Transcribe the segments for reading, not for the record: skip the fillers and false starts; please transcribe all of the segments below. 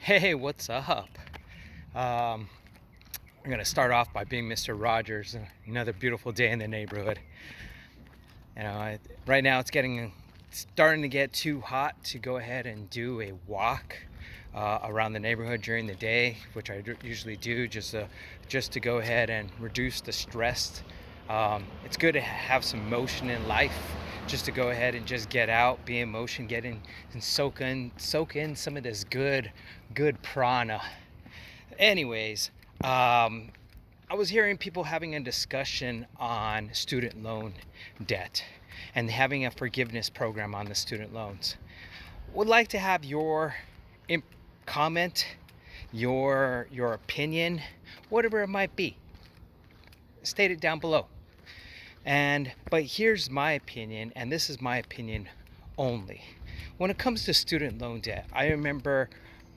Hey, what's up? Um, I'm gonna start off by being Mr. Rogers. Another beautiful day in the neighborhood. Right now starting to get too hot to go ahead and do a walk around the neighborhood during the day, which I usually do just to go ahead and reduce the stress. It's good to have some motion in life, just to go ahead and just get out, be in motion, get in and soak in some of this good prana. Anyways, I was hearing people having a discussion on student loan debt and having a forgiveness program on the student loans. Would like to have your comment, your opinion, whatever it might be. State it down below. But here's my opinion, and this is my opinion only. When it comes to student loan debt, I remember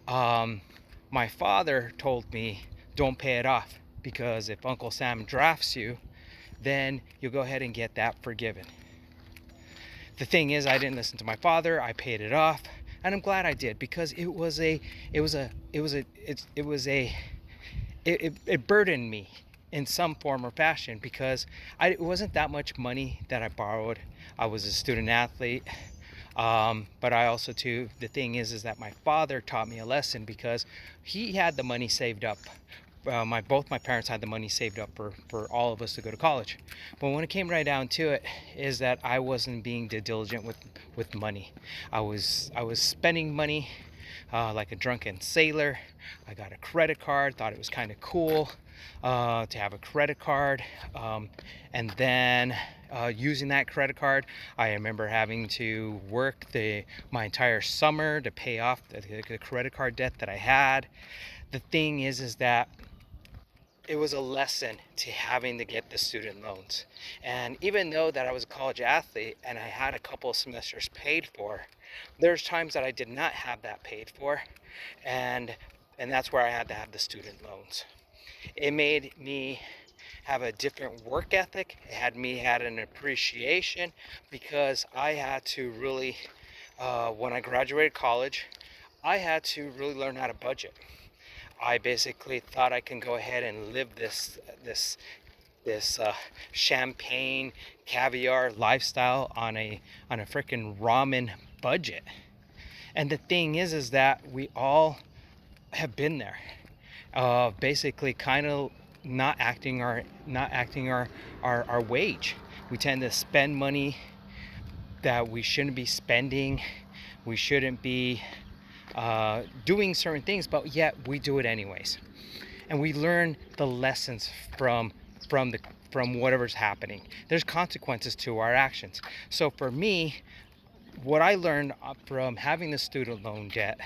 my father told me, don't pay it off, because if Uncle Sam drafts you, then you'll go ahead and get that forgiven. The thing is, I didn't listen to my father. I paid it off, and I'm glad I did, because it burdened me in some form or fashion, because it wasn't that much money that I borrowed. I was a student athlete. But I also too, the thing is that my father taught me a lesson, because he had the money saved up. Both my parents had the money saved up for all of us to go to college. But when it came right down to it, is that I wasn't being diligent with money. I was spending money like a drunken sailor. I got a credit card, thought it was kind of cool to have a credit card, and then using that credit card, I remember having to work my entire summer to pay off the credit card debt that I had. The thing is that it was a lesson to having to get the student loans. And even though that I was a college athlete and I had a couple of semesters paid for, there's times that I did not have that paid for, and that's where I had to have the student loans. It made me have a different work ethic. It had an appreciation, because I had to really, when I graduated college, I had to really learn how to budget. I basically thought I can go ahead and live this champagne caviar lifestyle on a freaking ramen budget. And the thing is that we all have been there. Basically, kind of not acting our wage. We tend to spend money that we shouldn't be spending. We shouldn't be doing certain things, but yet we do it anyways. And we learn the lessons from whatever's happening. There's consequences to our actions. So for me, what I learned from having the student loan debt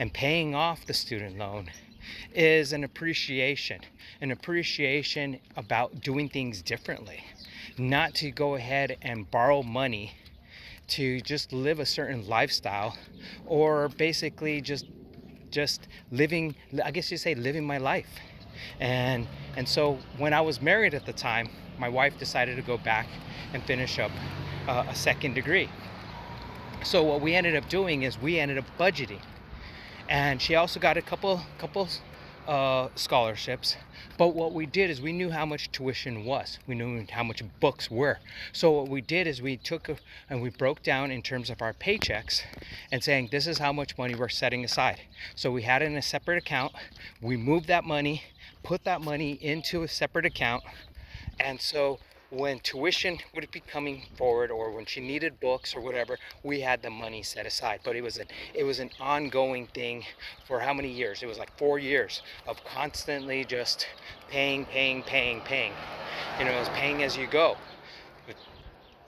and paying off the student loan is an appreciation about doing things differently, not to go ahead and borrow money to just live a certain lifestyle, or basically just living, I guess you say, living my life. And so when I was married at the time, my wife decided to go back and finish up a second degree. So what we ended up doing is we ended up budgeting, and she also got a couple scholarships. But what we did is we knew how much tuition was. We knew how much books were. So what we did is we and we broke down in terms of our paychecks, and saying this is how much money we're setting aside. So we had it in a separate account. We moved that money, put that money into a separate account, and so when tuition would be coming forward, or when she needed books or whatever, we had the money set aside. But it was an ongoing thing for how many years? It was like 4 years of constantly just paying. It was paying as you go. But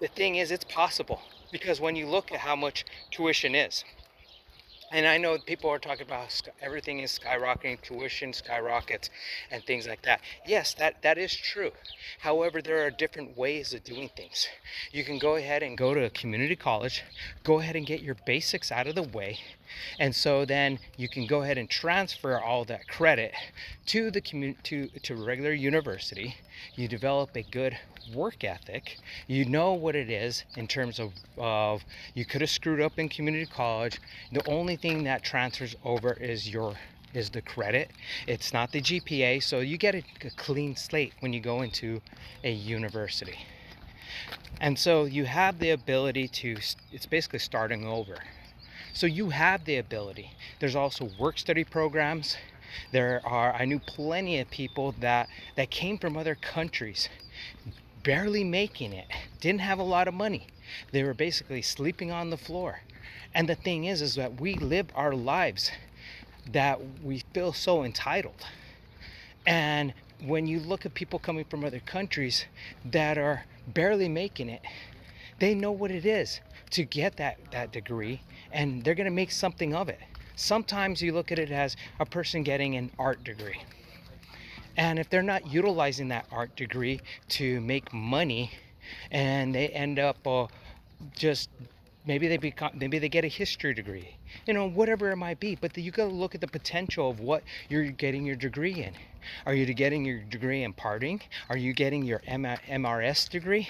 the thing is, it's possible, because when you look at how much tuition is, and I know people are talking about everything is skyrocketing, tuition skyrockets, and things like that. Yes, that is true. However, there are different ways of doing things. You can go ahead and go to a community college, go ahead and get your basics out of the way, and so then you can go ahead and transfer all that credit to the to regular university. You develop a good work ethic. You know what it is in terms of you could have screwed up in community college. The only thing that transfers over is the credit. It's not the GPA, so you get a clean slate when you go into a university. And so you have the ability to, it's basically starting over. So you have the ability. There's also work study programs. I knew plenty of people that came from other countries, barely making it, didn't have a lot of money. They were basically sleeping on the floor. And the thing is that we live our lives that we feel so entitled. And when you look at people coming from other countries that are barely making it, they know what it is to get that degree, and they're going to make something of it. Sometimes you look at it as a person getting an art degree. And if they're not utilizing that art degree to make money, and they end up just maybe they get a history degree, whatever it might be. But you got to look at the potential of what you're getting your degree in. Are you getting your degree in parting? Are you getting your MRS degree?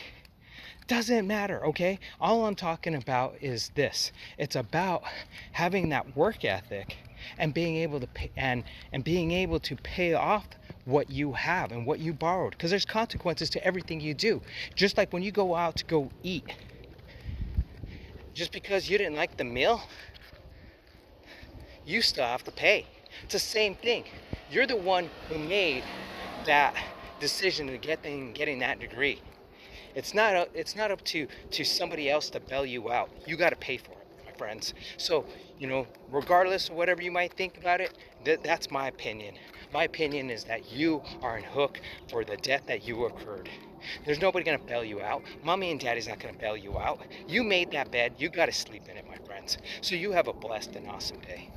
Doesn't matter, okay? All I'm talking about is this. It's about having that work ethic and being able to pay, and being able to pay off what you have and what you borrowed, because there's consequences to everything you do. Just like when you go out to go eat, just because you didn't like the meal, you still have to pay. It's the same thing. You're the one who made that decision to getting that degree. It's not up to somebody else to bail you out. You got to pay for it, my friends. So, regardless of whatever you might think about it, that's my opinion. My opinion is that you are on hook for the debt that you incurred. There's nobody going to bail you out. Mommy and daddy's not going to bail you out. You made that bed. You got to sleep in it, my friends. So you have a blessed and awesome day.